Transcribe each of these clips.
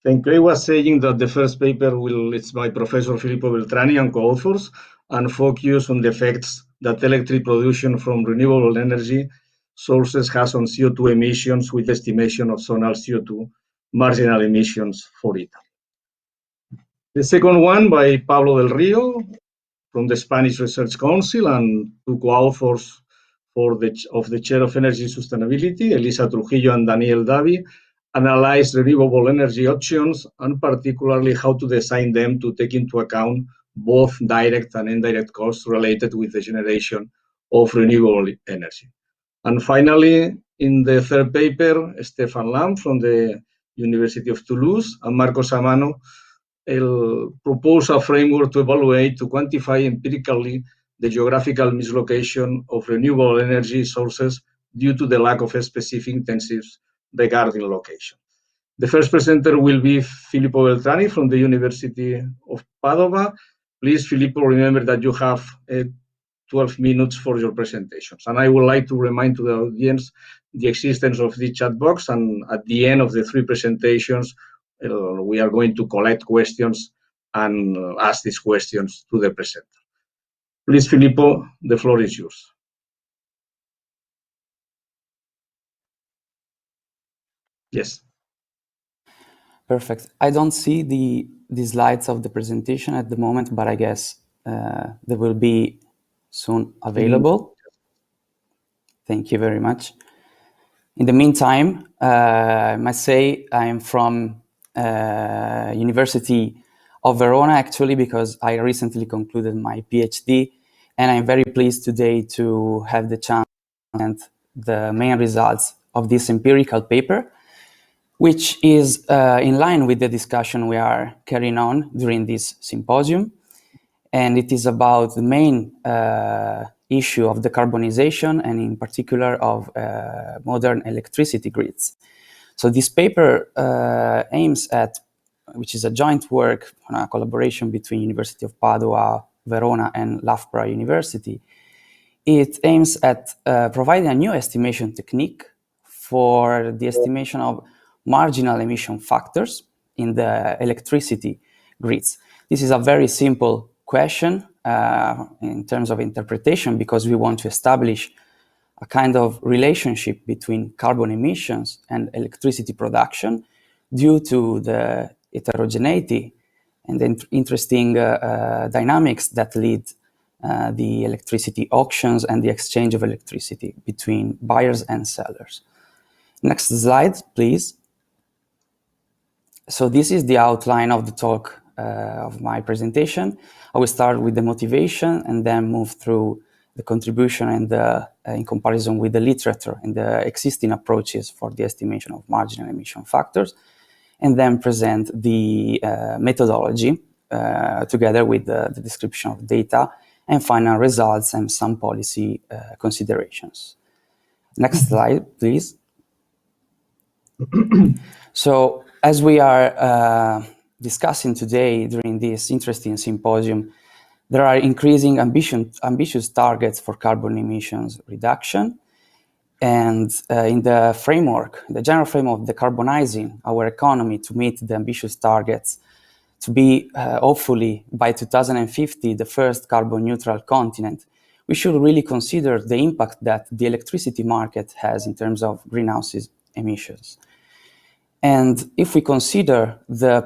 Thank you. I was saying that the first paper it's by Professor Filippo Beltrami and co-authors, and focus on the effects that electric production from renewable energy sources has on CO2 emissions with estimation of zonal CO2 marginal emissions for Italy. The second one by Pablo del Río from the Spanish Research Council and two co-authors of the Chair of Energy Sustainability, Elisa Trujillo and Daniel Davi, analyze renewable energy options and particularly how to design them to take into account both direct and indirect costs related with the generation of renewable energy. And finally, in the third paper, Stefan Lam from the University of Toulouse and Marco Samano propose a framework to evaluate, to quantify empirically the geographical mislocation of renewable energy sources due to the lack of specific incentives regarding location. The first presenter will be Filippo Beltrami from the University of Padova. Please, Filippo, remember that you have 12 minutes for your presentations. And I would like to remind to the audience the existence of the chat box, and at the end of the three presentations, we are going to collect questions and ask these questions to the presenter. Please, Filippo, the floor is yours. Yes. Perfect. I don't see the slides of the presentation at the moment, but I guess they will be soon available. Thank you very much. In the meantime, I must say I am from University of Verona, actually, because I recently concluded my PhD, and I'm very pleased today to have the chance to present the main results of this empirical paper, which is in line with the discussion we are carrying on during this symposium. And it is about the main issue of decarbonization, and in particular of modern electricity grids. So this paper aims at, which is a joint work on a collaboration between University of Padua, Verona, and Loughborough University. It aims at providing a new estimation technique for the estimation of marginal emission factors in the electricity grids. This is a very simple question in terms of interpretation, because we want to establish a kind of relationship between carbon emissions and electricity production due to the heterogeneity and the interesting dynamics that lead the electricity auctions and the exchange of electricity between buyers and sellers. Next slide, please. So this is the outline of the talk of my presentation. I will start with the motivation and then move through the contribution and in comparison with the literature and the existing approaches for the estimation of marginal emission factors, and then present the methodology together with the description of data and final results and some policy considerations. Next slide, please. So, as we are discussing today during this interesting symposium, there are increasing ambitious targets for carbon emissions reduction. And in the framework, the general framework of decarbonizing our economy to meet the ambitious targets to be hopefully by 2050 the first carbon neutral continent, we should really consider the impact that the electricity market has in terms of greenhouse emissions. And if we consider the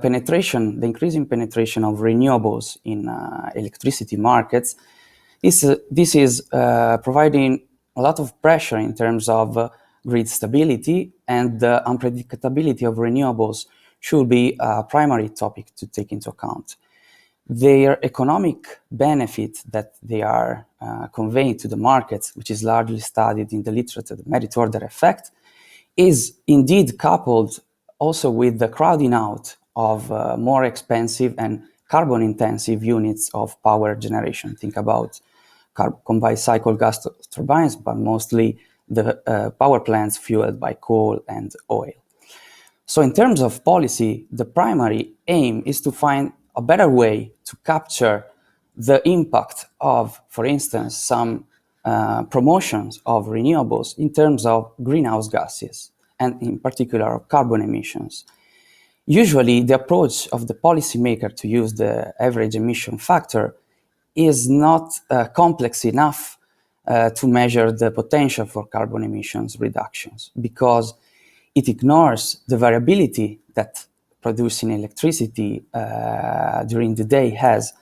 increasing penetration of renewables in electricity markets, this is providing a lot of pressure in terms of grid stability, and the unpredictability of renewables should be a primary topic to take into account. Their economic benefit that they are conveying to the markets, which is largely studied in the literature, the merit order effect, is indeed coupled also with the crowding out of more expensive and carbon-intensive units of power generation. Think about combined cycle gas turbines, but mostly the power plants fueled by coal and oil. So in terms of policy, the primary aim is to find a better way to capture the impact of, for instance, some promotions of renewables in terms of greenhouse gases, and in particular of carbon emissions. Usually, the approach of the policymaker to use the average emission factor is not complex enough to measure the potential for carbon emissions reductions, because it ignores the variability that producing electricity during the day has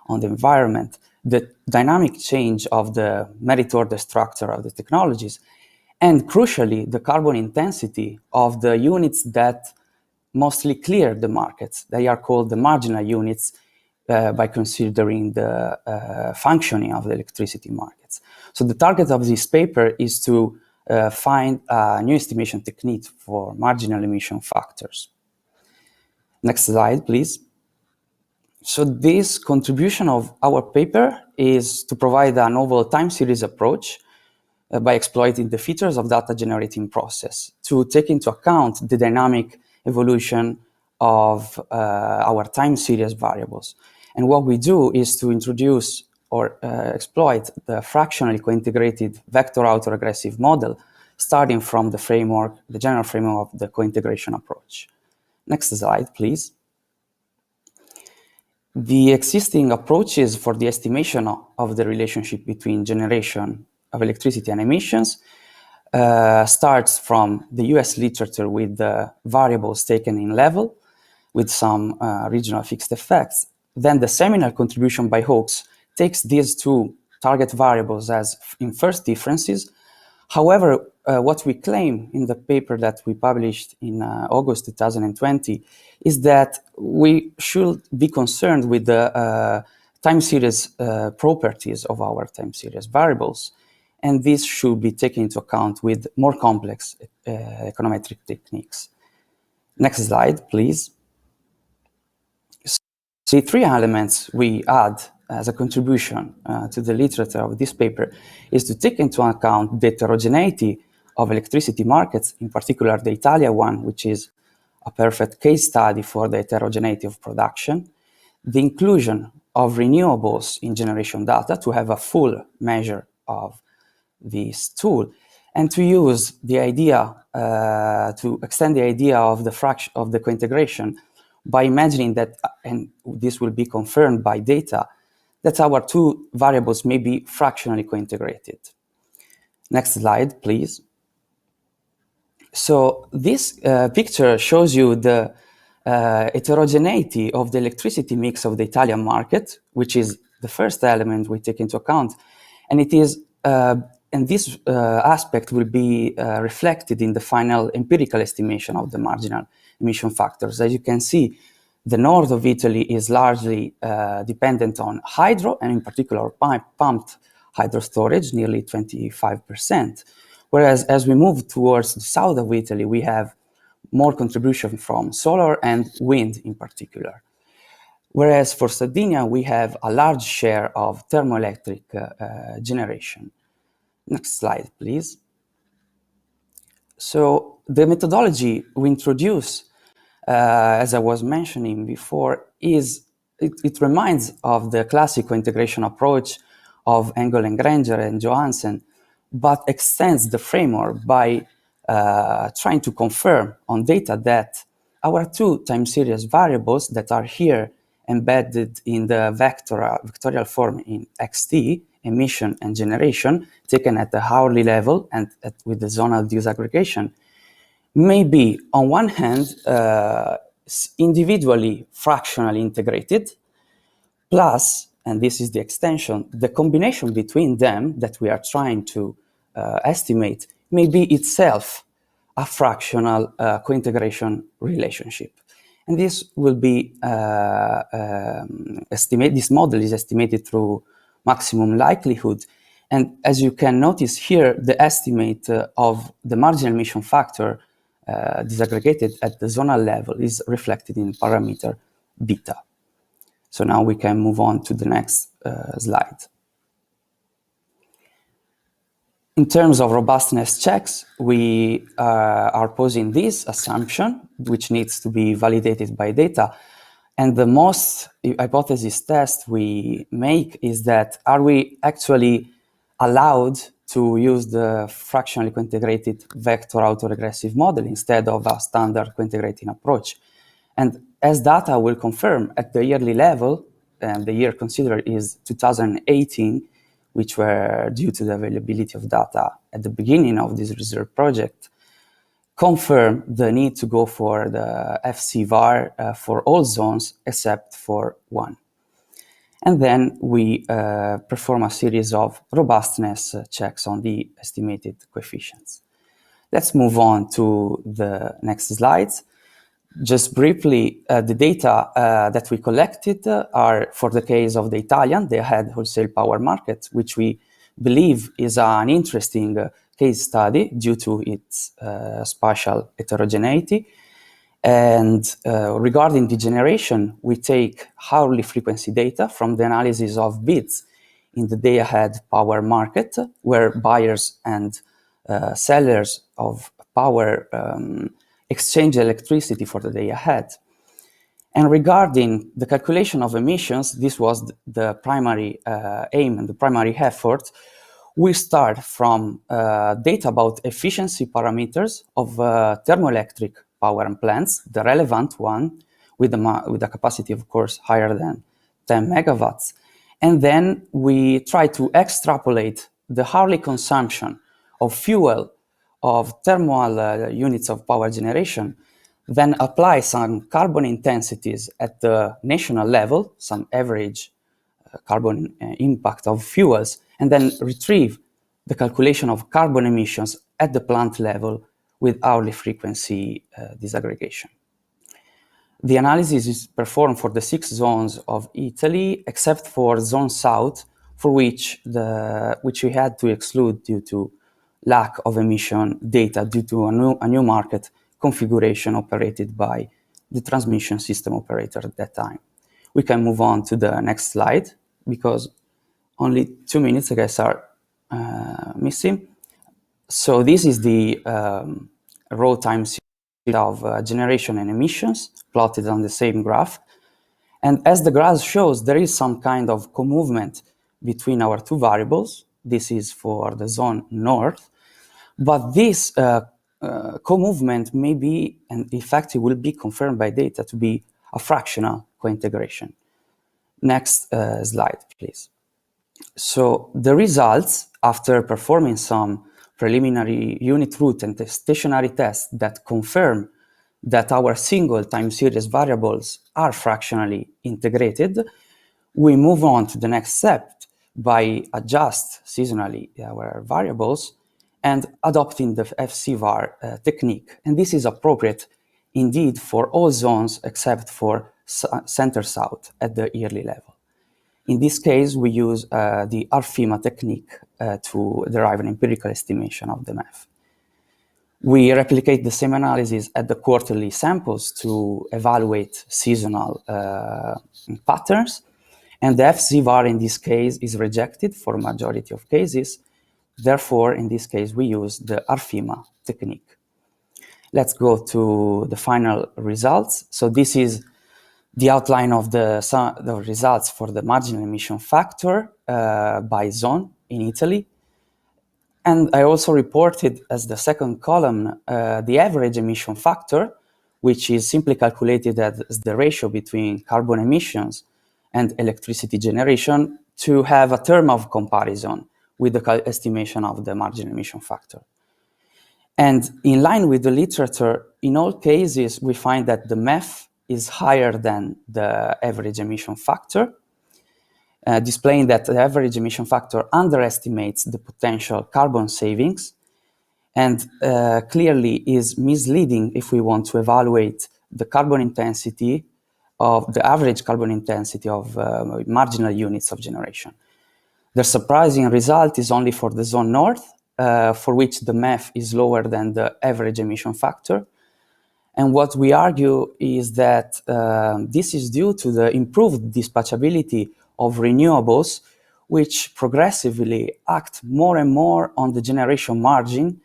on the environment, the dynamic change of the merit order structure of the technologies, and crucially, the carbon intensity of the units that mostly clear the markets. They are called the marginal units by considering the functioning of the electricity markets. So the target of this paper is to find a new estimation technique for marginal emission factors. Next slide, please. So this contribution of our paper is to provide a novel time series approach by exploiting the features of data generating process to take into account the dynamic evolution of our time series variables. And what we do is to introduce or exploit the fractionally cointegrated vector autoregressive model starting from the framework, the general framework of the cointegration approach. Next slide, please. The existing approaches for the estimation of the relationship between generation of electricity and emissions starts from the US literature with the variables taken in level with some regional fixed effects. Then the seminal contribution by Hawkes takes these two target variables as inverse differences. However, what we claim in the paper that we published in August 2020 is that we should be concerned with the time series properties of our time series variables, and this should be taken into account with more complex econometric techniques. Next slide, please. So the three elements we add as a contribution to the literature of this paper is to take into account the heterogeneity of electricity markets, in particular the Italia one, which is a perfect case study for the heterogeneity of production, the inclusion of renewables in generation data to have a full measure of this tool, and to use the idea, to extend the idea of the fraction of the cointegration by imagining that, and this will be confirmed by data, that our two variables may be fractionally cointegrated. Next slide, please. So this picture shows you the heterogeneity of the electricity mix of the Italian market, which is the first element we take into account, and it is and this aspect will be reflected in the final empirical estimation of the marginal emission factors. As you can see, the north of Italy is largely dependent on hydro, and in particular pumped hydro storage, nearly 25%. Whereas as we move towards the south of Italy, we have more contribution from solar and wind in particular. Whereas for Sardinia, we have a large share of thermoelectric generation. Next slide, please. So the methodology we introduce, as I was mentioning before, it reminds of the classical integration approach of Engel and Granger and Johansen, but extends the framework by trying to confirm on data that our two time series variables that are here embedded in the vectorial form in xt, emission and generation, taken at the hourly level and with the zonal disaggregation, may be, on one hand, individually fractionally integrated, plus, and this is the extension, the combination between them that we are trying to estimate may be itself a fractional cointegration relationship. And this will be this model is estimated through maximum likelihood. And as you can notice here, the estimate of the marginal emission factor disaggregated at the zonal level is reflected in parameter beta. So now we can move on to the next slide. In terms of robustness checks, we are posing this assumption, which needs to be validated by data. And the most hypothesis test we make is that, are we actually allowed to use the fractionally cointegrated vector autoregressive model instead of a standard cointegrating approach? And as data will confirm at the yearly level, and the year considered is 2018, which were due to the availability of data at the beginning of this research project, confirm the need to go for the FCVAR for all zones except for one. And then we perform a series of robustness checks on the estimated coefficients. Let's move on to the next slides. Just briefly, the data that we collected are for the case of the Italian day-ahead wholesale power market, which we believe is an interesting case study due to its spatial heterogeneity. And regarding the generation, we take hourly frequency data from the analysis of bids in the day-ahead power market, where buyers and sellers of power exchange electricity for the day ahead. And regarding the calculation of emissions, this was the primary aim and the primary effort. We start from data about efficiency parameters of thermoelectric power plants, the relevant one, with a capacity, of course, higher than 10 megawatts. And then we try to extrapolate the hourly consumption of fuel of thermal units of power generation, then apply some carbon intensities at the national level, some average carbon impact of fuels, and then retrieve the calculation of carbon emissions at the plant level with hourly frequency disaggregation. The analysis is performed for the 6 zones of Italy, except for Zone South, for which we had to exclude due to lack of emission data due to a new market configuration operated by the transmission system operator at that time. We can move on to the next slide because only 2 minutes, I guess, are missing. So this is the raw time series of generation and emissions plotted on the same graph. And as the graph shows, there is some kind of co-movement between our two variables. This is for the zone north. But this co-movement may be, and in fact, it will be confirmed by data to be a fractional co-integration. Next slide, please. So the results, after performing some preliminary unit root and stationary tests that confirm that our single time series variables are fractionally integrated, we move on to the next step by adjust seasonally our variables and adopting the FCVAR technique. And this is appropriate indeed for all zones except for center-south at the yearly level. In this case, we use the RFIMA technique to derive an empirical estimation of the MEF. We replicate the same analysis at the quarterly samples to evaluate seasonal patterns, and the FCVAR in this case is rejected for a majority of cases. Therefore, in this case, we use the RFIMA technique. Let's go to the final results. So this is the outline of the results for the marginal emission factor by zone in Italy. And I also reported as the second column the average emission factor, which is simply calculated as the ratio between carbon emissions and electricity generation to have a term of comparison with the estimation of the marginal emission factor. And in line with the literature, in all cases, we find that the MEF is higher than the average emission factor, displaying that the average emission factor underestimates the potential carbon savings and clearly is misleading if we want to evaluate the carbon intensity of the average carbon intensity of marginal units of generation. The surprising result is only for the zone north, for which the MEF is lower than the average emission factor. And what we argue is that this is due to the improved dispatchability of renewables, which progressively act more and more on the generation margin,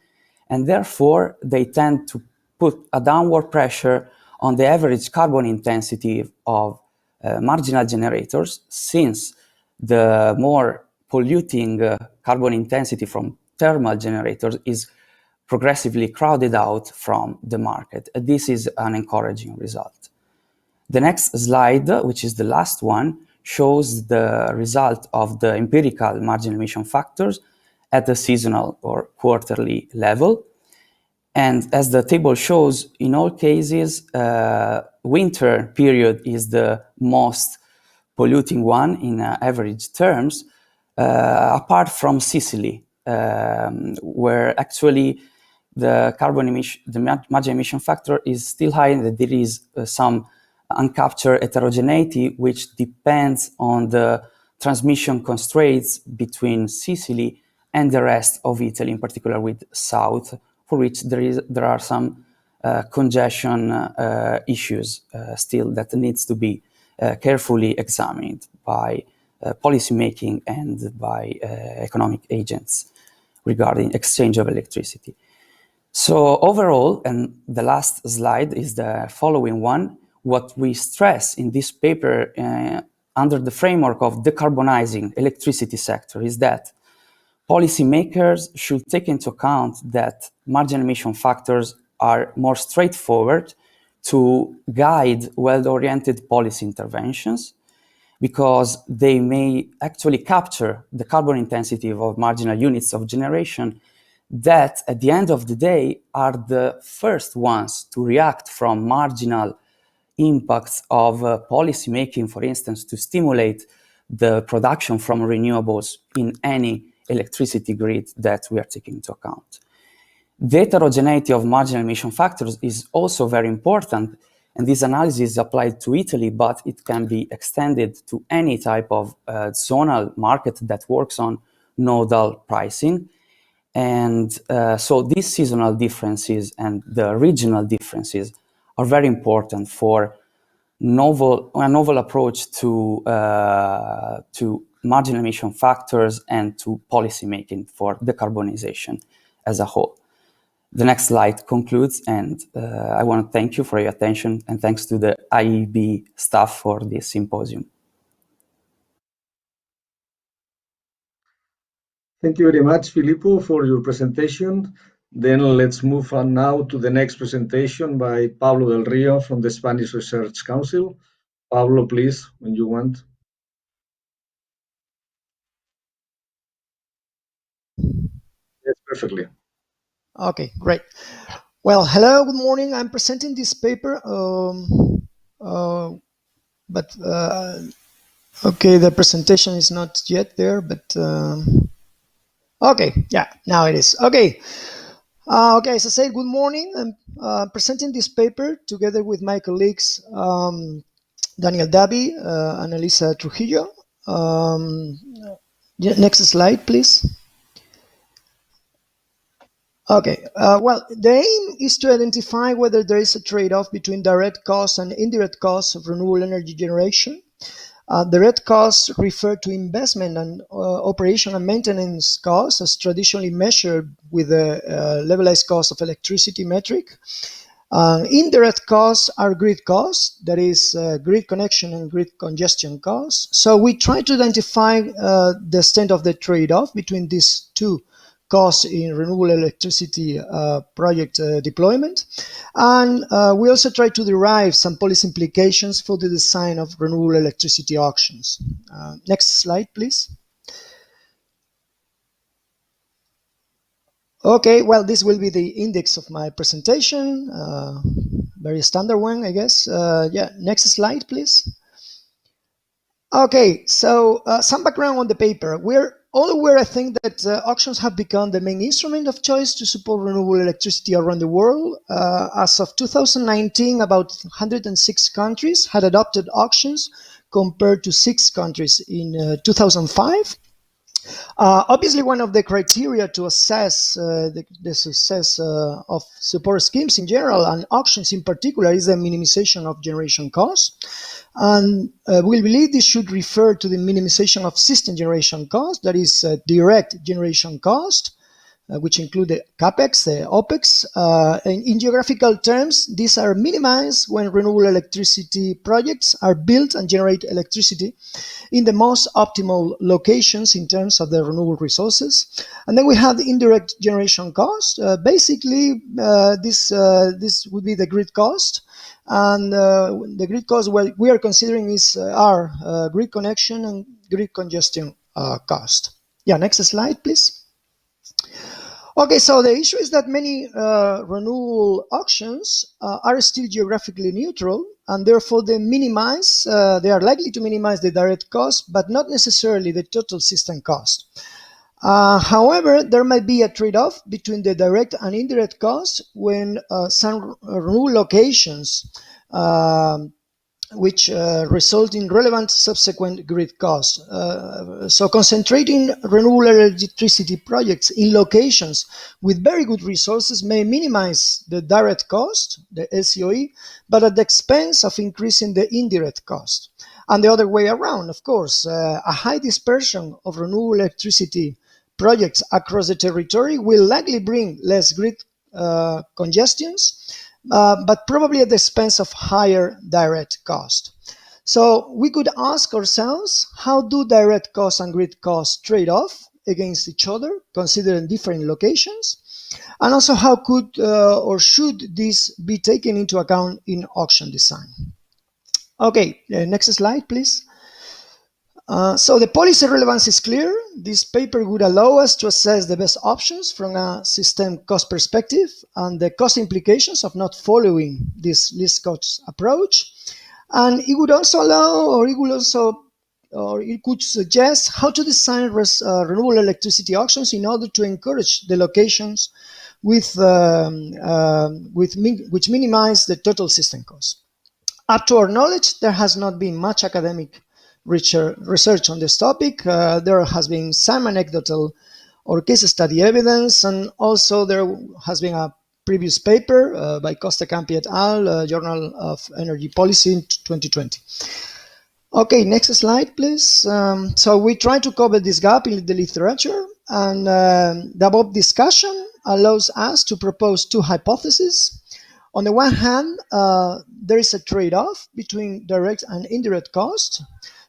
and therefore they tend to put a downward pressure on the average carbon intensity of marginal generators, since the more polluting carbon intensity from thermal generators is progressively crowded out from the market. This is an encouraging result. The next slide, which is the last one, shows the result of the empirical marginal emission factors at the seasonal or quarterly level. And as the table shows, in all cases, winter period is the most polluting one in average terms, apart from Sicily, where actually the carbon emission, the marginal emission factor is still high, and there is some uncaptured heterogeneity, which depends on the transmission constraints between Sicily and the rest of Italy, in particular with south, for which there are some congestion issues still that needs to be carefully examined by policymaking and by economic agents regarding exchange of electricity. So overall, and the last slide is the following one, what we stress in this paper under the framework of decarbonizing electricity sector is that policymakers should take into account that marginal emission factors are more straightforward to guide well-oriented policy interventions, because they may actually capture the carbon intensity of marginal units of generation that, at the end of the day, are the first ones to react from marginal impacts of policy making, for instance, to stimulate the production from renewables in any electricity grid that we are taking into account. The heterogeneity of marginal emission factors is also very important, and this analysis is applied to Italy, but it can be extended to any type of zonal market that works on nodal pricing. And so these seasonal differences and the regional differences are very important for a novel approach to marginal emission factors and to policy making for decarbonization as a whole. The next slide concludes, and I want to thank you for your attention, and thanks to the IEB staff for this symposium. Thank you very much, Filippo, for your presentation. Then let's move on now to the next presentation by Pablo del Río from the Spanish Research Council. Pablo, please, when you want. Yes, perfectly. Okay, great. Well, hello, good morning. I'm presenting this paper, okay, the presentation is not yet there, but okay, yeah, now it is. Okay, okay, as I said, good morning. I'm presenting this paper together with my colleagues Daniel Dabi and Elisa Trujillo. Next slide, please. Okay, well, the aim is to identify whether there is a trade-off between direct costs and indirect costs of renewable energy generation. Direct costs refer to investment and operation and maintenance costs as traditionally measured with the levelized cost of electricity metric. Indirect costs are grid costs, that is grid connection and grid congestion costs. So we try to identify the extent of the trade-off between these two costs in renewable electricity project deployment. And we also try to derive some policy implications for the design of renewable electricity auctions. Next slide, please. Okay, well, this will be the index of my presentation. Very standard one, I guess. Yeah, next slide, please. Okay, so some background on the paper. We're all aware, I think, that auctions have become the main instrument of choice to support renewable electricity around the world. As of 2019, about 106 countries had adopted auctions compared to 6 countries in 2005. Obviously, one of the criteria to assess the success of support schemes in general and auctions in particular is the minimization of generation costs. And we believe this should refer to the minimization of system generation cost, that is direct generation cost, which include the CAPEX, the OPEX. In geographical terms, these are minimized when renewable electricity projects are built and generate electricity in the most optimal locations in terms of the renewable resources. And then we have the indirect generation cost. Basically, this would be the grid cost. And the grid cost, what we are considering are grid connection and grid congestion cost. Yeah, next slide, please. Okay, so the issue is that many renewable auctions are still geographically neutral, and therefore they are likely to minimize the direct cost, but not necessarily the total system cost. However, there might be a trade-off between the direct and indirect costs when some renewable locations which result in relevant subsequent grid costs. So concentrating renewable electricity projects in locations with very good resources may minimize the direct cost, the LCOE, but at the expense of increasing the indirect cost. And the other way around, of course, a high dispersion of renewable electricity projects across the territory will likely bring less grid congestions, but probably at the expense of higher direct cost. So we could ask ourselves, how do direct costs and grid costs trade off against each other, considering different locations? And also, how could or should this be taken into account in auction design? Okay, next slide, please. So the policy relevance is clear. This paper would allow us to assess the best options from a system cost perspective and the cost implications of not following this least cost approach. And it would also allow, or it could suggest how to design renewable electricity auctions in order to encourage the locations which minimize the total system cost. Up to our knowledge, there has not been much academic research on this topic. There has been some anecdotal or case study evidence, and also there has been a previous paper by Costa Campi et al., Journal of Energy Policy in 2020. Okay, next slide, please. So we try to cover this gap in the literature, and the above discussion allows us to propose two hypotheses. On the one hand, there is a trade-off between direct and indirect cost.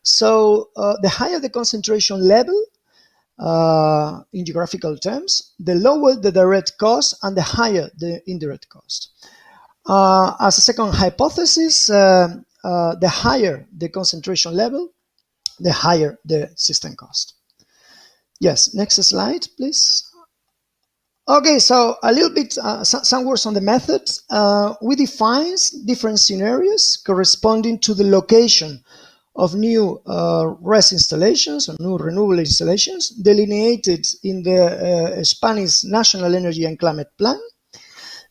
So the higher the concentration level in geographical terms, the lower the direct cost and the higher the indirect cost. As a second hypothesis, the higher the concentration level, the higher the system cost. Yes, next slide, please. Okay, so a little bit, some words on the method. We define different scenarios corresponding to the location of new RES installations, or new renewable installations, delineated in the Spanish National Energy and Climate Plan.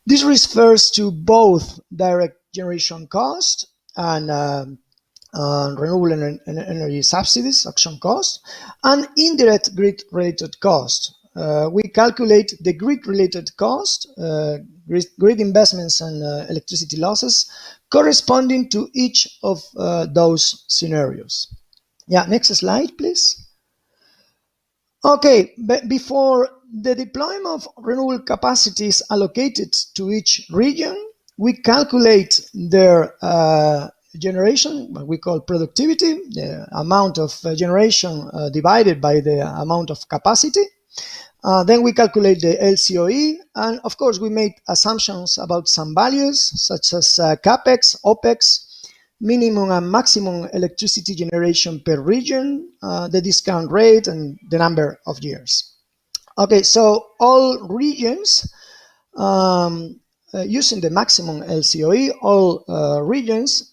This refers to both direct generation cost and renewable energy subsidies, auction cost, and indirect grid-related cost. We calculate the grid-related cost, grid investments and electricity losses corresponding to each of those scenarios. Yeah, next slide, please. Okay, but before the deployment of renewable capacity is allocated to each region, we calculate their generation, what we call productivity, the amount of generation divided by the amount of capacity. Then we calculate the LCOE, and of course we made assumptions about some values such as CAPEX, OPEX, minimum and maximum electricity generation per region, the discount rate, and the number of years. Okay, so all regions, using the maximum LCOE, all regions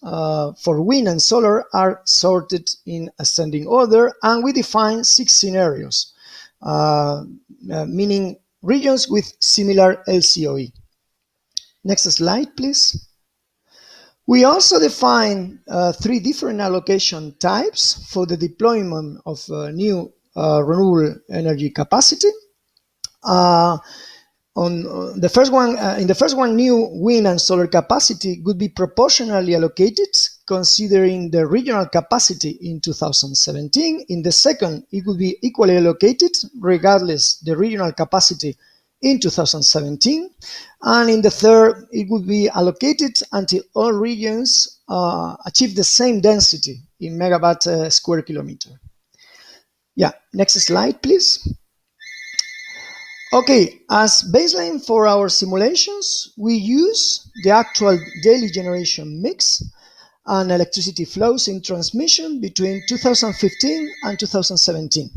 for wind and solar are sorted in ascending order, and we define 6 scenarios. Meaning regions with similar LCOE. Next slide, please. We also define 3 different allocation types for the deployment of new renewable energy capacity. In the first one, new wind and solar capacity could be proportionally allocated considering the regional capacity in 2017. In the second, it would be equally allocated regardless the regional capacity in 2017. And in the third, it would be allocated until all regions achieve the same density in megawatt square kilometer. Yeah, next slide, please. Okay, as baseline for our simulations, we use the actual daily generation mix and electricity flows in transmission between 2015 and 2017.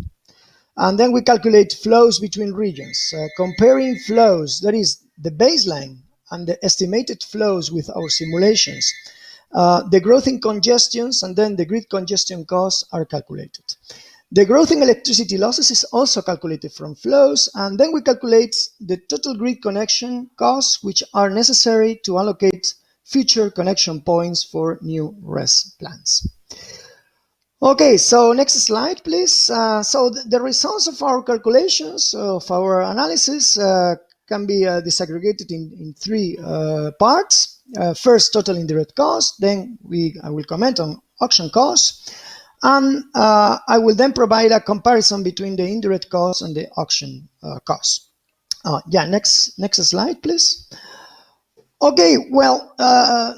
And then we calculate flows between regions, comparing flows, that is the baseline and the estimated flows with our simulations. The growth in congestions and then the grid congestion costs are calculated. The growth in electricity losses is also calculated from flows, and then we calculate the total grid connection costs which are necessary to allocate future connection points for new RES plants. Okay, so next slide, please. So the results of our calculations, of our analysis, can be disaggregated in three parts. First, total indirect cost, then I will comment on auction costs, and I will then provide a comparison between the indirect costs and the auction costs. Next slide, please. Okay, well,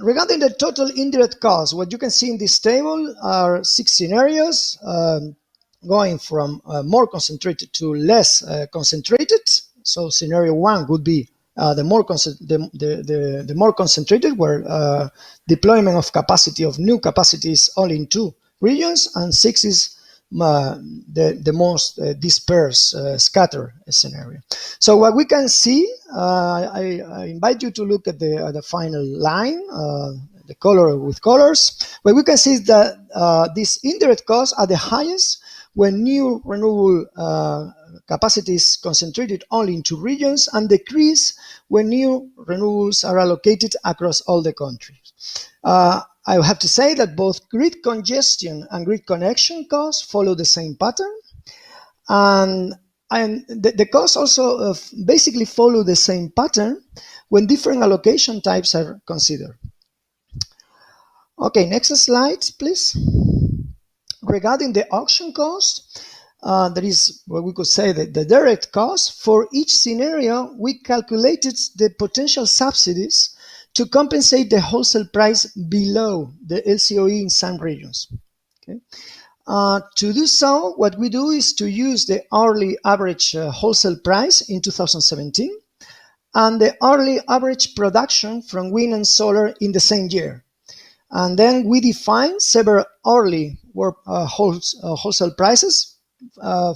regarding the total indirect cost, what you can see in this table are 6 scenarios, going from more concentrated to less concentrated. So scenario 1 would be the more concentrated, where deployment of capacity of new capacities only in 2 regions, and 6 is the most dispersed, scattered scenario. So what we can see, I invite you to look at the final line, the color with colors. What we can see is that these indirect costs are the highest when new renewable capacity is concentrated only in 2 regions, and decrease when new renewables are allocated across all the countries. I have to say that both grid congestion and grid connection costs follow the same pattern, and the costs also basically follow the same pattern when different allocation types are considered. Okay, next slide, please. Regarding the auction cost, that is what we could say that the direct cost. For each scenario, we calculated the potential subsidies to compensate the wholesale price below the LCOE in some regions. Okay. To do so, what we do is to use the hourly average wholesale price in 2017 and the hourly average production from wind and solar in the same year. And then we define several hourly wholesale prices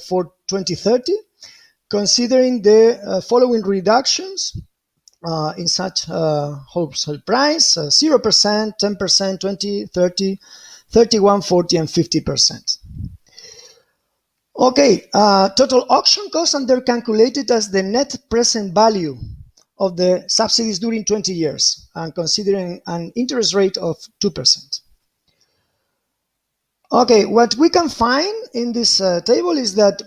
for 2030, considering the following reductions in such wholesale price: 0%, 10%, 20, 30, 31, 40, and 50%. Okay, total auction costs, and they're calculated as the net present value of the subsidies during 20 years, and considering an interest rate of 2%. Okay, what we can find in this table is that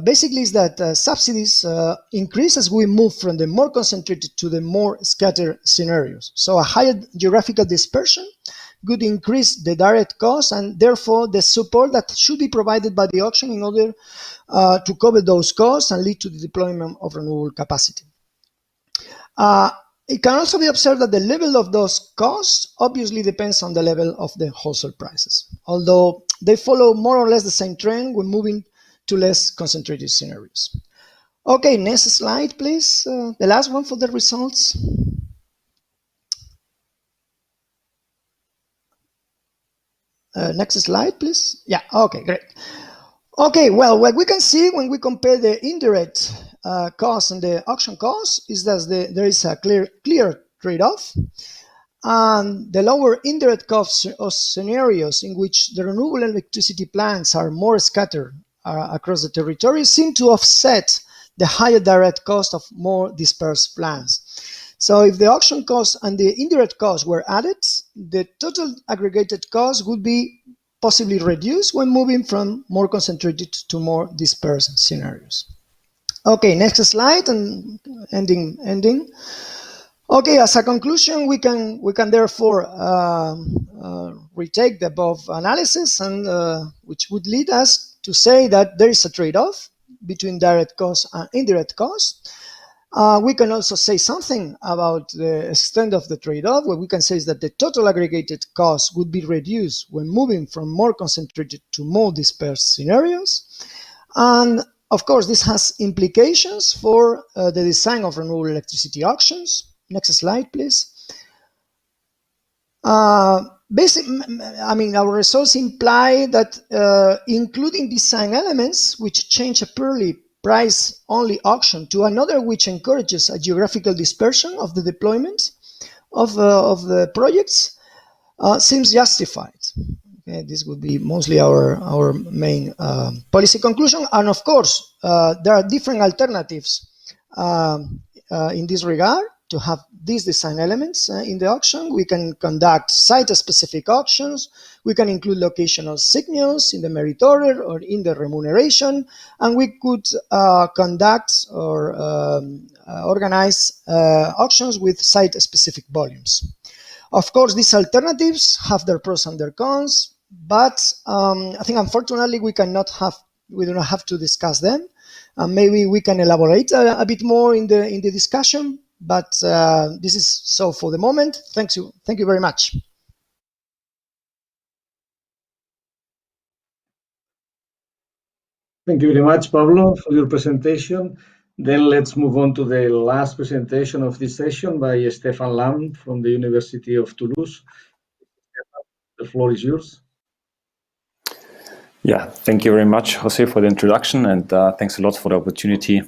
basically subsidies increase as we move from the more concentrated to the more scattered scenarios. So a higher geographical dispersion could increase the direct cost, and therefore the support that should be provided by the auction in order to cover those costs and lead to the deployment of renewable capacity. It can also be observed that the level of those costs obviously depends on the level of the wholesale prices, although they follow more or less the same trend when moving to less concentrated scenarios. Okay, next slide, please. The last one for the results. Next slide, please. Yeah, okay, great. Okay, well, what we can see when we compare the indirect cost and the auction cost is that there is a clear trade-off, and the lower indirect cost of scenarios in which the renewable electricity plants are more scattered across the territory seem to offset the higher direct cost of more dispersed plants. So if the auction cost and the indirect costs were added, the total aggregated cost would be possibly reduced when moving from more concentrated to more dispersed scenarios. Okay, next slide, and ending. Okay, as a conclusion, we can therefore retake the above analysis, and which would lead us to say that there is a trade-off between direct costs and indirect costs. We can also say something about the extent of the trade-off. What we can say is that the total aggregated cost would be reduced when moving from more concentrated to more dispersed scenarios. And Of course, this has implications for the design of renewable electricity auctions. Next slide, please. Our results imply that including design elements which change a purely price-only auction to another which encourages a geographical dispersion of the deployment of the projects seems justified. Okay, this would be mostly our main policy conclusion. And of course, there are different alternatives in this regard to have these design elements in the auction. We can conduct site-specific auctions. We can include locational signals in the merit order or in the remuneration. And we could conduct or organize auctions with site-specific volumes. Of course, these alternatives have their pros and their cons, but I think unfortunately we do not have to discuss them. Maybe we can elaborate a bit more in the discussion, but this is so for the moment. Thank you very much. Thank you very much, Pablo, for your presentation. Then let's move on to the last presentation of this session by Stefan Lam from the University of Toulouse. The floor is yours. Yeah, thank you very much, Jose, for the introduction, and thanks a lot for the opportunity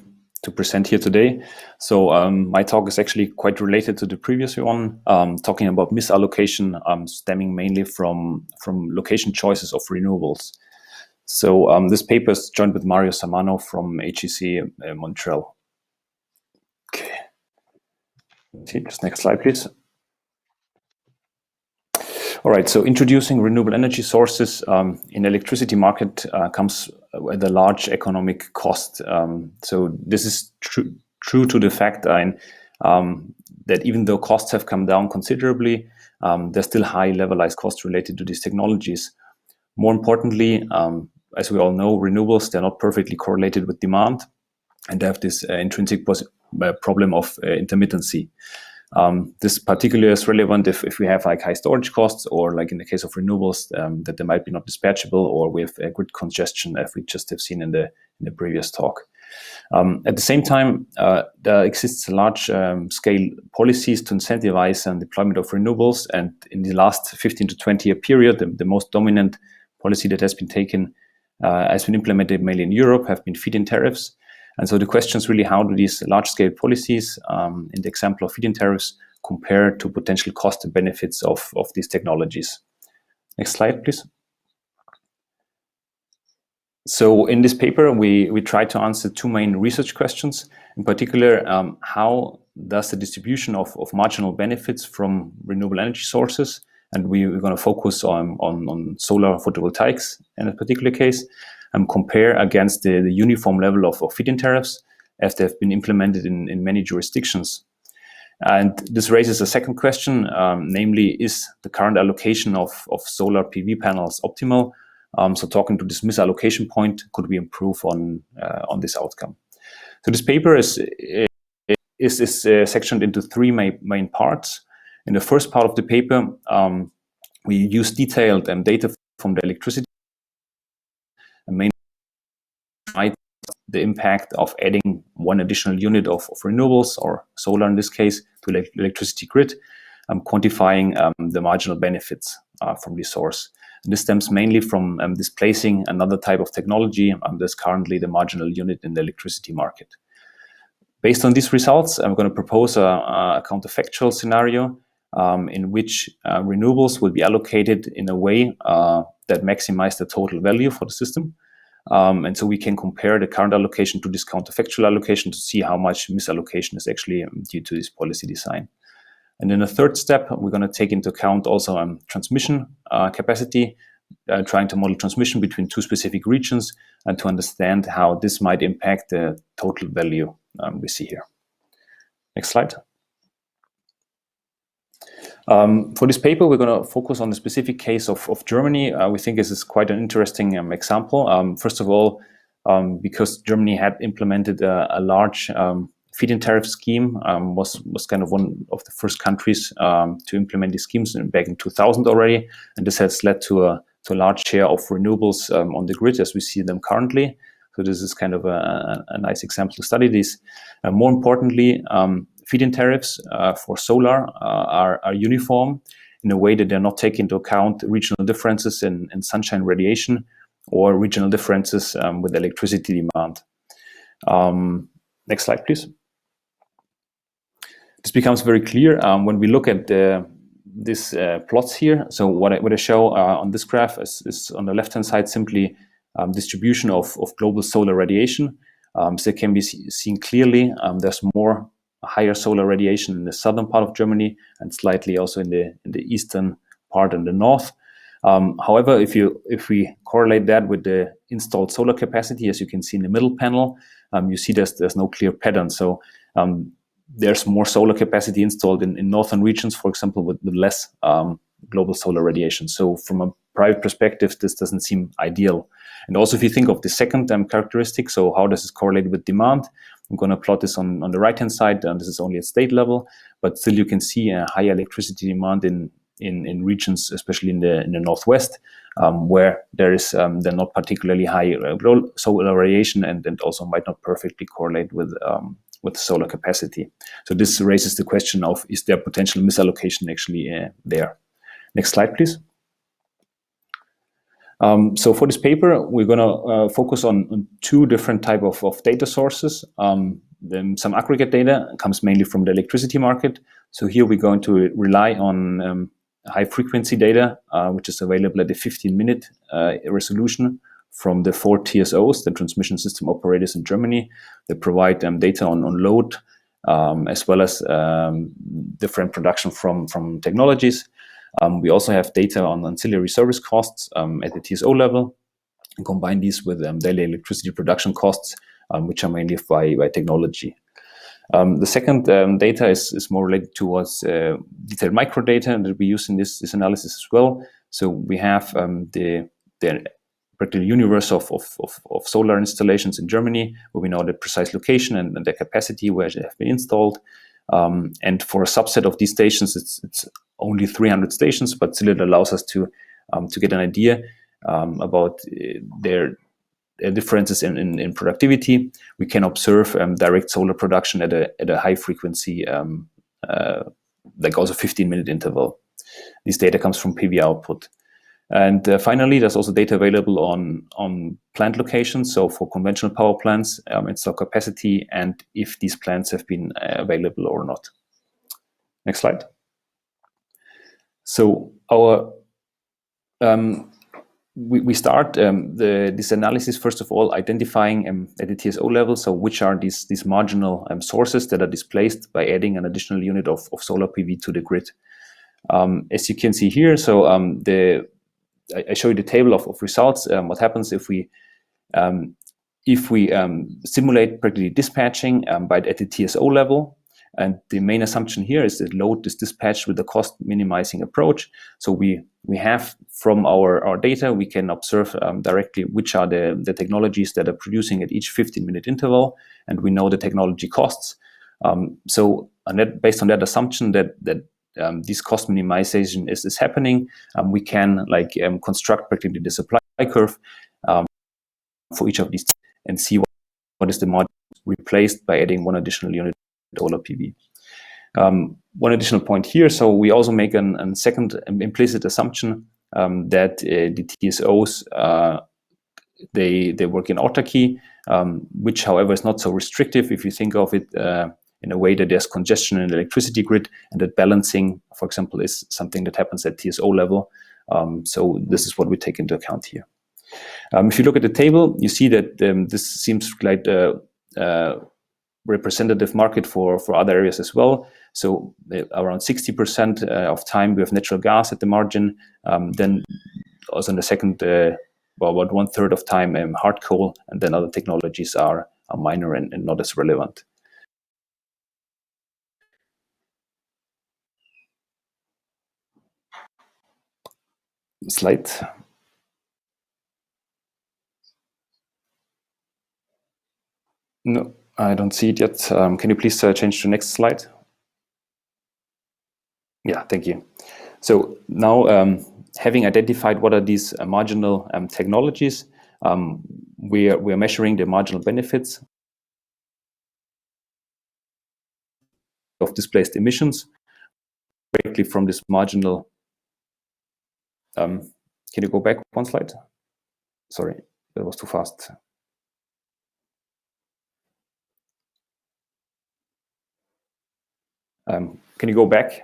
to present here today. So my talk is actually quite related to the previous one, talking about misallocation stemming mainly from location choices of renewables. So this paper is joined with Mario Samano from HEC Montreal. Okay. See, just next slide, please. All right, so introducing renewable energy sources in the electricity market comes with a large economic cost. So this is true to the fact that even though costs have come down considerably, there's still high levelized costs related to these technologies. More importantly, as we all know, renewables, they're not perfectly correlated with demand, and they have this intrinsic problem of intermittency. This particularly is relevant if we have like high storage costs, or like in the case of renewables, that they might be not dispatchable, or we have grid congestion, as we just have seen in the previous talk. At the same time, there exists large scale policies to incentivize the deployment of renewables, and in the last 15 to 20 year period, the most dominant policy that has been taken has been implemented mainly in Europe, have been feed-in tariffs. And so the question is really, how do these large-scale policies, in the example of feed-in tariffs, compare to potential cost and benefits of these technologies? Next slide, please. So in this paper, we try to answer two main research questions. In particular, how does the distribution of marginal benefits from renewable energy sources, and we're going to focus on solar photovoltaics in a particular case, compare against the uniform level of feed-in tariffs as they have been implemented in many jurisdictions. And this raises a second question, namely, is the current allocation of solar PV panels optimal? So talking to this misallocation point, could we improve on this outcome? So this paper is sectioned into three main parts. In the first part of the paper, we use detailed data from the electricity, and mainly the impact of adding one additional unit of renewables, or solar in this case, to the electricity grid, quantifying the marginal benefits from this source. And this stems mainly from displacing another type of technology that's currently the marginal unit in the electricity market. Based on these results, I'm going to propose a counterfactual scenario in which renewables will be allocated in a way that maximizes the total value for the system. And so we can compare the current allocation to this counterfactual allocation to see how much misallocation is actually due to this policy design. And in a third step, we're going to take into account also transmission capacity, trying to model transmission between two specific regions and to understand how this might impact the total value we see here. Next slide. For this paper, we're going to focus on the specific case of Germany. We think this is quite an interesting example. First of all, because Germany had implemented a large feed-in tariff scheme, was kind of one of the first countries to implement these schemes back in 2000 already, and this has led to a large share of renewables on the grid as we see them currently. So this is kind of a nice example to study this. More importantly, feed-in tariffs for solar are uniform in a way that they're not taking into account regional differences in sunshine radiation or regional differences with electricity demand. Next slide, please. This becomes very clear when we look at these plots here. So what I show on this graph is on the left-hand side simply distribution of global solar radiation. So it can be seen clearly. There's more higher solar radiation in the southern part of Germany and slightly also in the eastern part and the north. However, if we correlate that with the installed solar capacity, as you can see in the middle panel, you see there's no clear pattern. So there's more solar capacity installed in northern regions, for example, with less global solar radiation. So from a private perspective, this doesn't seem ideal. And also, if you think of the second characteristic, so how does this correlate with demand? I'm going to plot this on the right-hand side, and this is only at state level, but still you can see a high electricity demand in regions, especially in the northwest, where there is they're not particularly high solar radiation, and also might not perfectly correlate with solar capacity. So this raises the question of, is there potential misallocation actually there? Next slide, please. So for this paper, we're going to focus on two different type of data sources. Then some aggregate data comes mainly from the electricity market. So here we're going to rely on high frequency data, which is available at the 15-minute resolution from the 4 TSOs, the transmission system operators in Germany, that provide data on load, as well as different production from technologies. We also have data on ancillary service costs at the TSO level, and combine these with daily electricity production costs, which are mainly by technology. The second data is more related towards detailed microdata that we use in this analysis as well. So we have the practical universe of solar installations in Germany, where we know the precise location and their capacity where they have been installed. And for a subset of these stations, it's only 300 stations, but still it allows us to get an idea about their differences in productivity. We can observe direct solar production at a high frequency, like also 15-minute interval. This data comes from PV output. And finally, there's also data available on plant locations. So for conventional power plants, installed capacity, and if these plants have been available or not. Next slide. So our we start this analysis, first of all, identifying at the TSO level, so which are these marginal sources that are displaced by adding an additional unit of solar PV to the grid. As you can see here, so I show you the table of results. What happens if we simulate practically dispatching at the TSO level? And the main assumption here is that load is dispatched with the cost minimizing approach. So we have from our data, we can observe directly which are the technologies that are producing at each 15-minute interval, and we know the technology costs. So based on that assumption that this cost minimization is happening, we can construct practically the supply curve for each of these and see what is the margin replaced by adding one additional unit solar PV. One additional point here, so we also make a second implicit assumption that the TSOs they work in autarky, which however is not so restrictive if you think of it in a way that there's congestion in the electricity grid, and that balancing, for example, is something that happens at TSO level. So this is what we take into account here. If you look at the table, you see that this seems like representative market for other areas as well. So around 60% of time we have natural gas at the margin. Then also in the second, about 1/3 of time hard coal, and then other technologies are minor and not as relevant. Slide. No, I don't see it yet. Can you please change to next slide? Yeah, thank you. So now, having identified what are these marginal technologies, we are measuring the marginal benefits of displaced emissions directly from this marginal. Can you go back one slide? Sorry, that was too fast. Can you go back?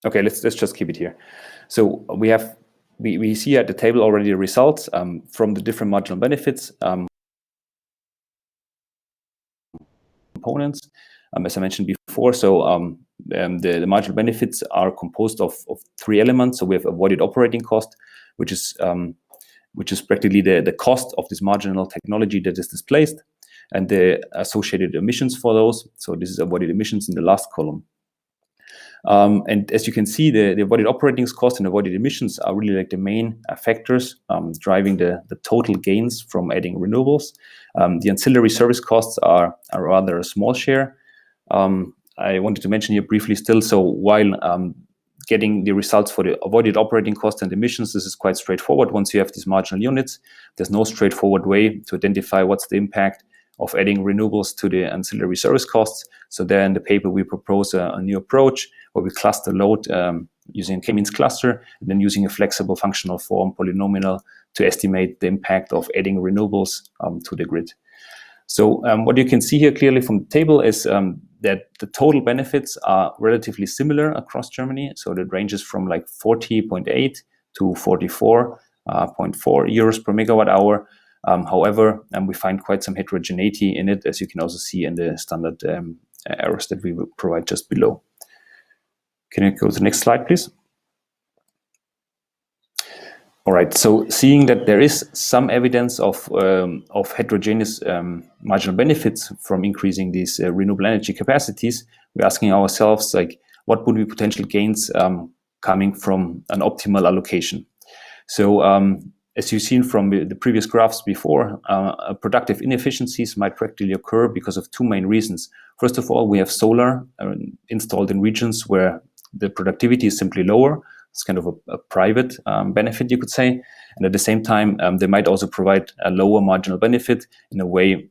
Okay, let's just keep it here. So we see at the table already the results from the different marginal benefits components, as I mentioned before. So the marginal benefits are composed of three elements. So we have avoided operating cost, which is practically the cost of this marginal technology that is displaced, and the associated emissions for those. So this is avoided emissions in the last column. And as you can see, the avoided operating cost and avoided emissions are really like the main factors driving the total gains from adding renewables. The ancillary service costs are rather a small share. I wanted to mention here briefly still, so while getting the results for the avoided operating cost and emissions, this is quite straightforward. Once you have these marginal units, there's no straightforward way to identify what's the impact of adding renewables to the ancillary service costs. So there in the paper, we propose a new approach where we cluster load using a k-means cluster, and then using a flexible functional form polynomial to estimate the impact of adding renewables to the grid. So what you can see here clearly from the table is that the total benefits are relatively similar across Germany. So that ranges from like 40.8 to 44.4 euros per megawatt hour. However, we find quite some heterogeneity in it, as you can also see in the standard errors that we will provide just below. Can you go to the next slide, please? All right, so seeing that there is some evidence of heterogeneous marginal benefits from increasing these renewable energy capacities, we're asking ourselves, like, what would be potential gains coming from an optimal allocation? So as you've seen from the previous graphs before, productive inefficiencies might practically occur because of two main reasons. First of all, we have solar installed in regions where the productivity is simply lower. It's kind of a private benefit, you could say. And at the same time, they might also provide a lower marginal benefit in a way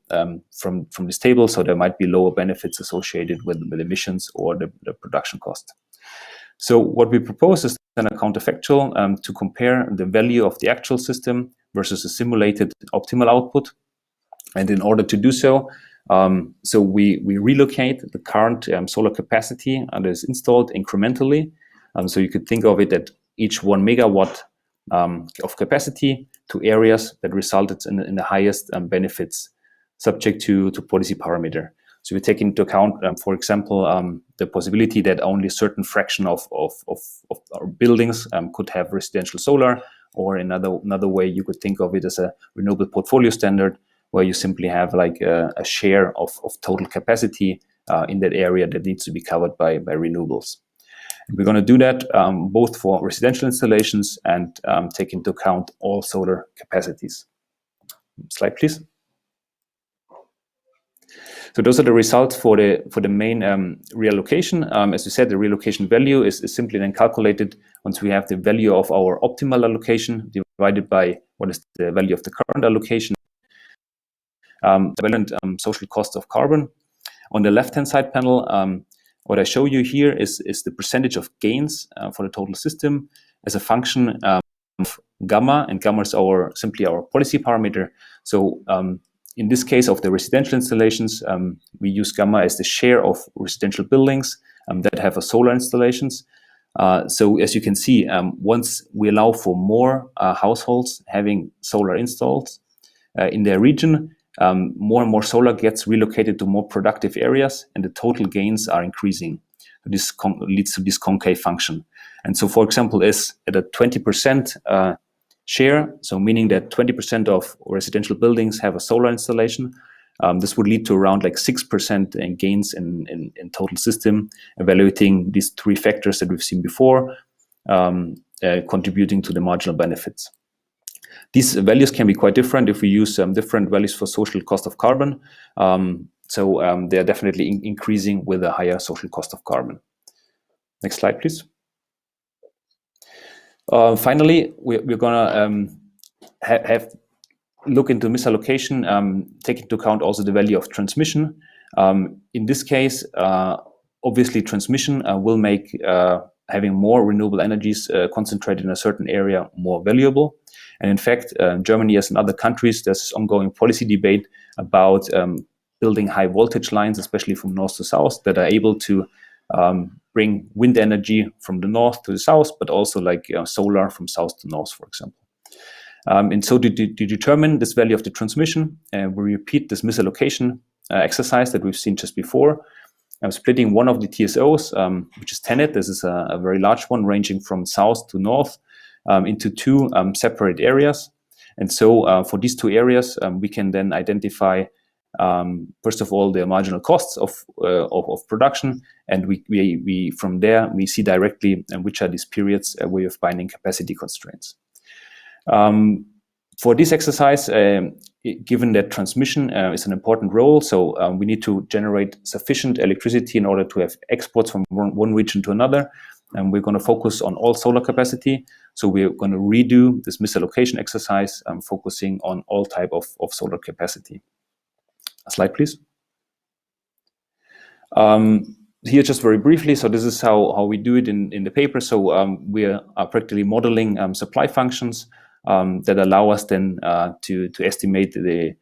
from this table. So there might be lower benefits associated with emissions or the production cost. So what we propose is then a counterfactual to compare the value of the actual system versus a simulated optimal output. And in order to do so, we relocate the current solar capacity that is installed incrementally. So you could think of it that each 1 megawatt of capacity to areas that resulted in the highest benefits, subject to policy parameter. So we take into account, for example, the possibility that only a certain fraction of our buildings could have residential solar, or another way you could think of it as a renewable portfolio standard, where you simply have like a share of total capacity in that area that needs to be covered by renewables. And we're going to do that both for residential installations and take into account all solar capacities. Slide, please. So those are the results for the main reallocation. As we said, the reallocation value is simply then calculated once we have the value of our optimal allocation divided by what is the value of the current allocation, the relevant social cost of carbon. On the left-hand side panel, what I show you here is the percentage of gains for the total system as a function of gamma, and gamma is simply our policy parameter. So in this case of the residential installations, we use gamma as the share of residential buildings that have a solar installations. So as you can see, once we allow for more households having solar installed in their region, more and more solar gets relocated to more productive areas, and the total gains are increasing. This leads to this concave function. And so, for example, is at a 20% share, so meaning that 20% of residential buildings have a solar installation, this would lead to around like 6% in gains in total system, evaluating these three factors that we've seen before, contributing to the marginal benefits. These values can be quite different if we use different values for social cost of carbon. So they are definitely increasing with a higher social cost of carbon. Next slide, please. Finally, we're gonna have look into misallocation, take into account also the value of transmission. In this case, obviously transmission will make having more renewable energies concentrated in a certain area more valuable. And in fact, Germany, as in other countries, there's this ongoing policy debate about building high voltage lines, especially from north to south, that are able to bring wind energy from the north to the south, but also like solar from south to north, for example. And so to determine this value of the transmission, we repeat this misallocation exercise that we've seen just before. I'm splitting one of the TSOs, which is TenneT. This is a very large one ranging from south to north into two separate areas. And so for these two areas, we can then identify, first of all, the marginal costs of production. And we from there, we see directly which are these periods where we have binding capacity constraints. For this exercise, given that transmission is an important role, so we need to generate sufficient electricity in order to have exports from one region to another. And we're going to focus on all solar capacity. So we're going to redo this misallocation exercise, focusing on all type of solar capacity. A slide, please. Here, just very briefly, so this is how we do it in the paper. So we are practically modeling supply functions that allow us then to estimate the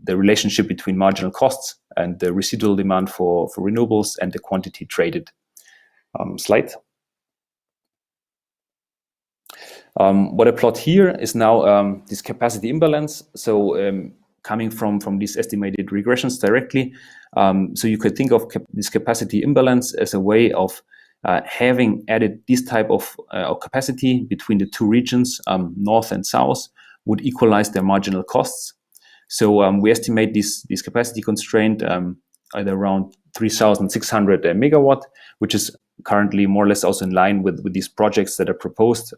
relationship between marginal costs and the residual demand for renewables and the quantity traded. Slide. What I plot here is now this capacity imbalance. So coming from these estimated regressions directly. So you could think of this capacity imbalance as a way of having added this type of capacity between the two regions, north and south, would equalize their marginal costs. So we estimate this capacity constraint at around 3,600 megawatt, which is currently more or less also in line with these projects that are proposed,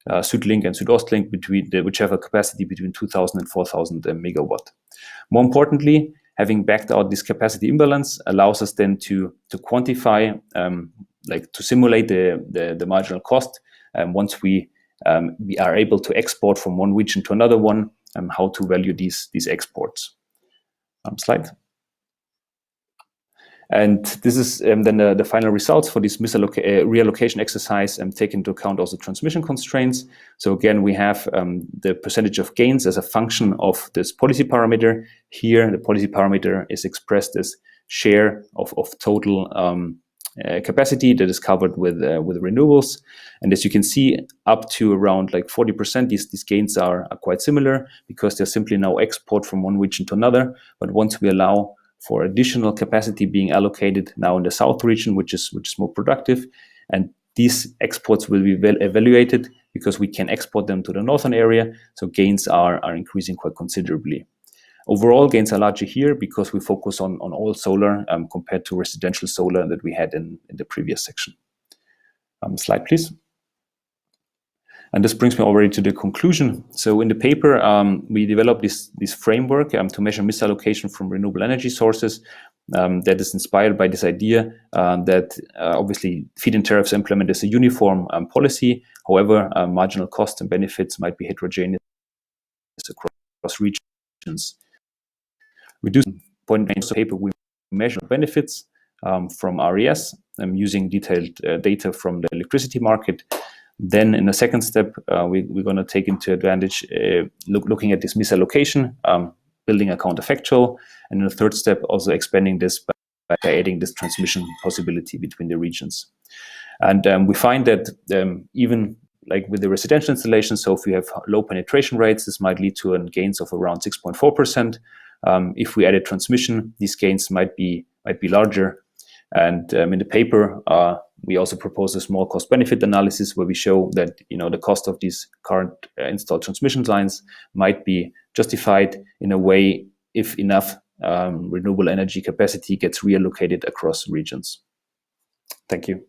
Südlink and Südostlink, which have a capacity between 2,000 and 4,000 megawatt. More importantly, having backed out this capacity imbalance allows us then to quantify, like to simulate the marginal cost. Once we are able to export from one region to another one, how to value these exports. Slide. And this is then the final results for this reallocation exercise and take into account also transmission constraints. So again, we have the percentage of gains as a function of this policy parameter. Here, the policy parameter is expressed as share of total capacity that is covered with renewables. And as you can see, up to around like 40%, these gains are quite similar because they're simply now export from one region to another. But once we allow for additional capacity being allocated now in the south region, which is more productive, and these exports will be evaluated because we can export them to the northern area, so gains are increasing quite considerably. Overall, gains are larger here because we focus on all solar compared to residential solar that we had in the previous section. Slide, please. And this brings me already to the conclusion. So in the paper, we developed this framework to measure misallocation from renewable energy sources that is inspired by this idea that obviously feed-in tariffs implemented as a uniform policy. However, marginal costs and benefits might be heterogeneous across regions. We do point in the paper, we measure benefits from RES using detailed data from the electricity market. Then in the second step, we're going to take into advantage looking at this misallocation, building a counterfactual, and in the third step, also expanding this by adding this transmission possibility between the regions. And we find that even like with the residential installation, so if we have low penetration rates, this might lead to gains of around 6.4%. If we added transmission, these gains might be larger. And in the paper, we also propose a small cost-benefit analysis where we show that the cost of these current installed transmission lines might be justified in a way if enough renewable energy capacity gets reallocated across regions. Thank you.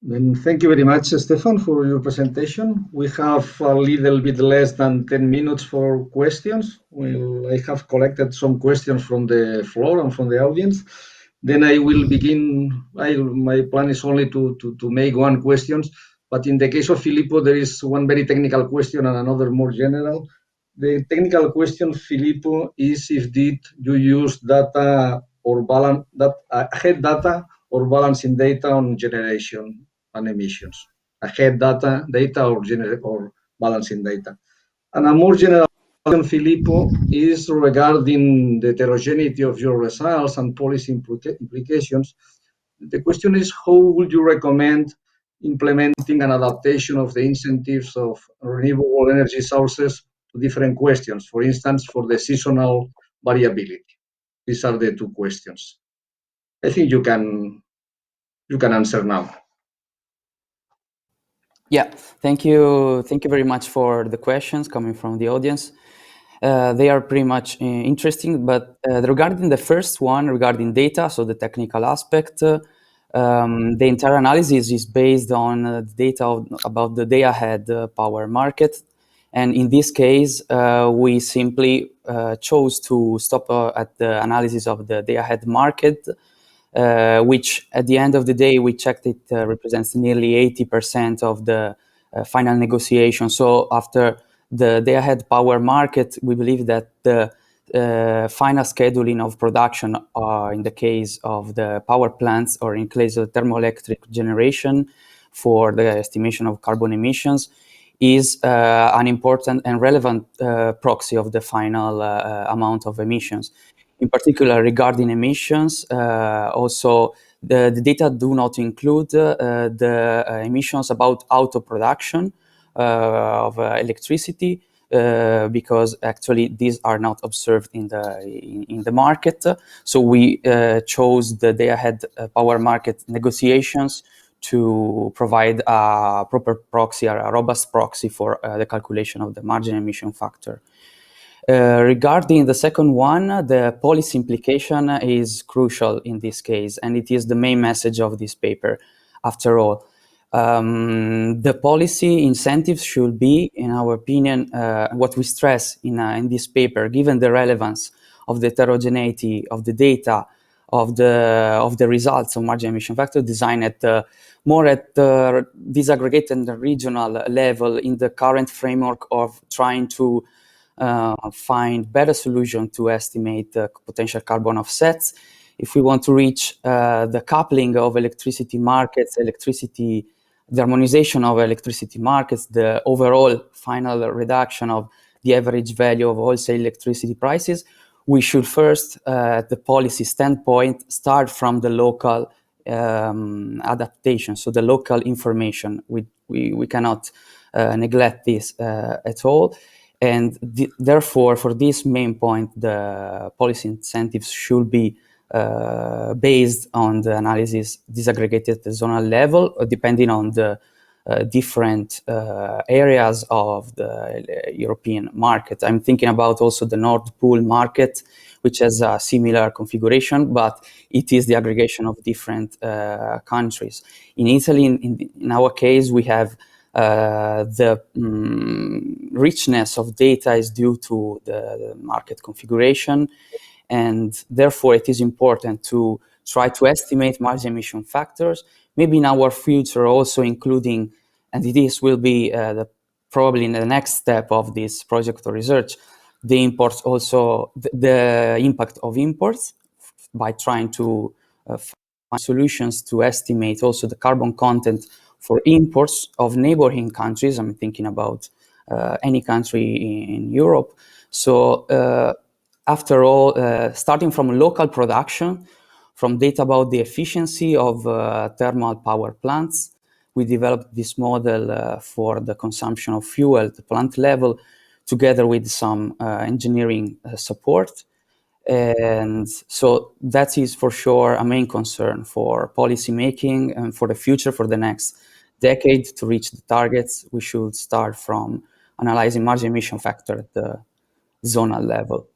Then thank you very much, Stefan, for your presentation. We have a little bit less than 10 minutes for questions. Well, I have collected some questions from the floor and from the audience. Then I will begin. My plan is only to make one question, but in the case of Filippo, there is one very technical question and another more general. The technical question, Filippo, is if did you use data or balance that ahead data or balancing data on generation and emissions? Ahead data or balancing data. And a more general question, Filippo, is regarding the heterogeneity of your results and policy implications. The question is, how would you recommend implementing an adaptation of the incentives of renewable energy sources to different questions, for instance, for the seasonal variability? These are the two questions. I think you can answer now. Yeah, thank you very much for the questions coming from the audience. They are pretty much interesting, but regarding the first one, regarding data, so the technical aspect, the entire analysis is based on data about the day-ahead power market. And in this case, we simply chose to stop at the analysis of the day-ahead market, which at the end of the day, we checked it represents nearly 80% of the final negotiation. So after the day-ahead power market, we believe that the final scheduling of production, in the case of the power plants or in case of thermoelectric generation for the estimation of carbon emissions, is an important and relevant proxy of the final amount of emissions. In particular, regarding emissions, also the data do not include the emissions about auto production of electricity, because actually these are not observed in the market. So we chose the day-ahead power market negotiations to provide a proper proxy, a robust proxy for the calculation of the marginal emission factor. Regarding the second one, the policy implication is crucial in this case, and it is the main message of this paper. After all, the policy incentives should be, in our opinion, what we stress in this paper, given the relevance of the heterogeneity of the data, of the results of marginal emission factor, designed at more at the disaggregated and regional level in the current framework of trying to find better solution to estimate the potential carbon offsets. If we want to reach the coupling of electricity markets, the harmonization of electricity markets, the overall final reduction of the average value of wholesale electricity prices, we should first, at the policy standpoint, start from the local adaptation, so the local information. We cannot neglect this at all. And therefore, for this main point, the policy incentives should be based on the analysis disaggregated at the zonal level, depending on the different areas of the European market. I'm thinking about also the Nord Pool market, which has a similar configuration, but it is the aggregation of different countries. In Italy, in our case, we have the richness of data is due to the market configuration, and therefore it is important to try to estimate marginal emission factors, maybe in our future also including, and this will be probably in the next step of this project or research, the imports also, the impact of imports by trying to find solutions to estimate also the carbon content for imports of neighboring countries. I'm thinking about any country in Europe. So after all, starting from local production, from data about the efficiency of thermal power plants, we developed this model for the consumption of fuel at the plant level, together with some engineering support. And so that is for sure a main concern for policy making and for the future, for the next decade. To reach the targets, we should start from analyzing marginal emission factor at the zonal level.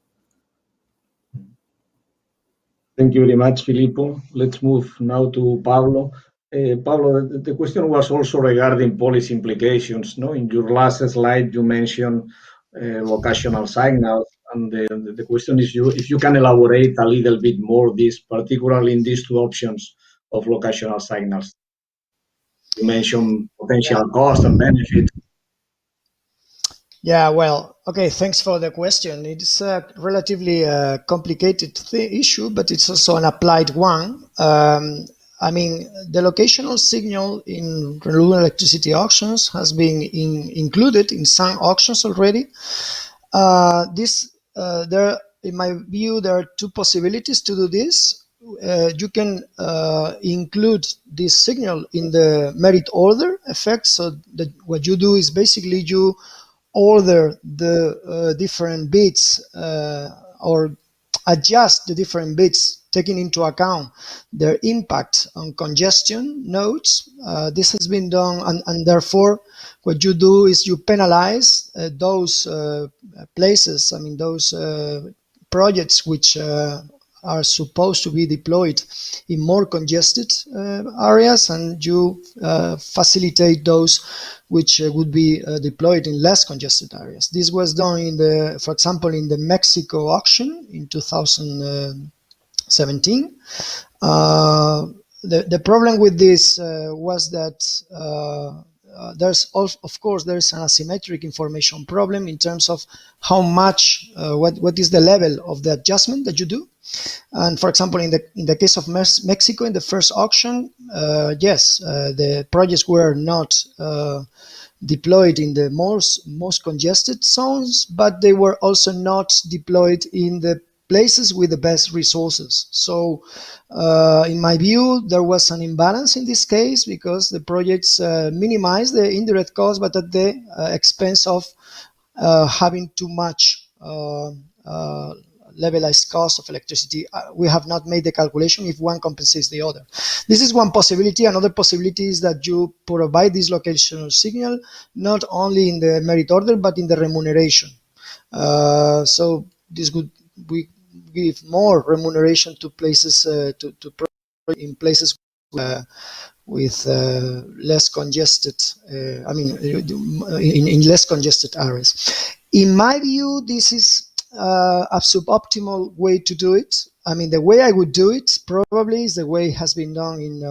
Thank you very much, Filippo. Let's move now to Pablo. Pablo, the question was also regarding policy implications. No, in your last slide, you mentioned locational signals And the question is if you can elaborate a little bit more this, particularly in these two options of locational signals. You mentioned potential cost and benefit. Yeah, well, okay, thanks for the question. It's a relatively complicated issue, but it's also an applied one. I mean, the locational signal in renewable electricity auctions has been included in some auctions already. In my view, there are two possibilities to do this. You can include this signal in the merit order effect. So what you do is basically you order the different bits or adjust the different bits taking into account their impact on congestion nodes. This has been done, and therefore what you do is you penalize those places, I mean those projects which are supposed to be deployed in more congested areas, and you facilitate those which would be deployed in less congested areas. This was done for example, in the Mexico auction in 2017. The problem with this was that there's of course there's an asymmetric information problem in terms of how much what is the level of the adjustment that you do. And for example, in the case of Mexico, in the first auction, yes, the projects were not deployed in the most congested zones, but they were also not deployed in the places with the best resources. So in my view, there was an imbalance in this case because the projects minimized the indirect cost, but at the expense of having too much levelized cost of electricity. We have not made the calculation if one compensates the other. This is one possibility. Another possibility is that you provide this locational signal not only in the merit order but in the remuneration. So this would give more remuneration to places in places with less congested. In less congested areas. In my view, this is a suboptimal way to do it. I mean, the way I would do it probably is the way it has been done in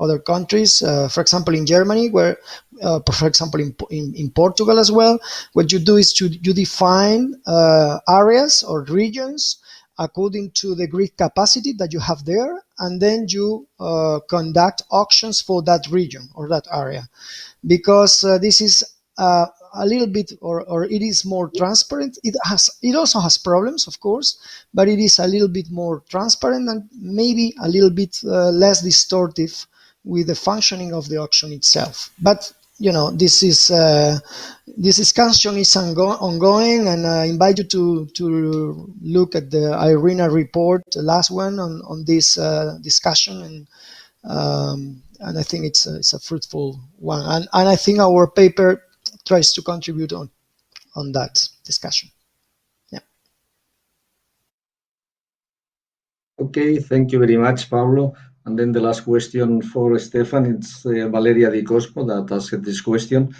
other countries. For example, in Germany, where, for example, in Portugal as well, what you do is you define areas or regions according to the grid capacity that you have there, and then you conduct auctions for that region or that area, because this is a little bit, or it is more transparent. It also has problems, of course, but it is a little bit more transparent and maybe a little bit less distortive with the functioning of the auction itself. But you know, this discussion is ongoing, and I invite you to look at the IRENA report, the last one on this discussion, and I think it's a fruitful one, and I think our paper tries to contribute on that discussion. Yeah. Okay, thank you very much, Pablo. And then the last question for Stefan, it's Valeria Di Cosmo that asked this question.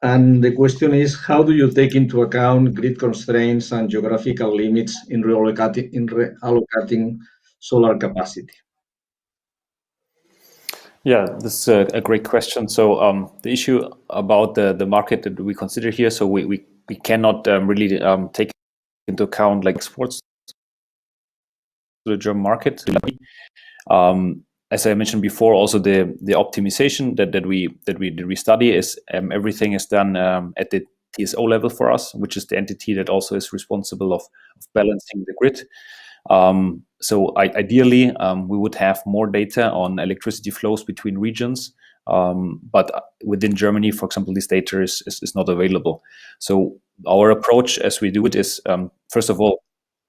And the question is, how do you take into account grid constraints and geographical limits in reallocating solar capacity? Yeah, this is a great question. So the issue about the market that we consider here, so we cannot really take into account like exports to the German market. As I mentioned before, also the optimization that we study is everything is done at the TSO level for us, which is the entity that also is responsible of balancing the grid. So ideally, we would have more data on electricity flows between regions, but within Germany, for example, this data is not available. So our approach as we do it is, first of all,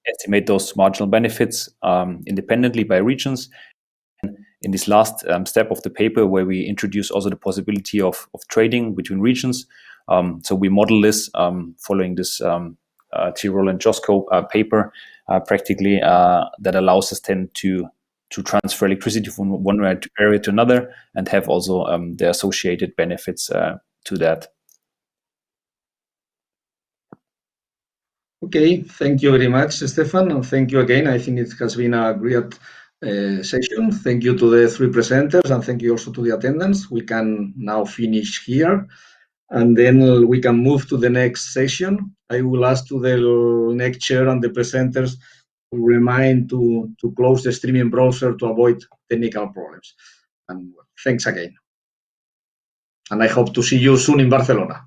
estimate those marginal benefits independently by regions. In this last step of the paper, where we introduce also the possibility of trading between regions. So we model this following this Tyrol and Josco paper, practically that allows us then to transfer electricity from one area to another and have also the associated benefits to that. Okay, thank you very much, Stefan, and thank you again. I think it has been a great session. Thank you to the three presenters, and thank you also to the attendants. We can now finish here, and then we can move to the next session. I will ask to the next chair and the presenters to remind to close the streaming browser to avoid technical problems. And thanks again. And I hope to see you soon in Barcelona.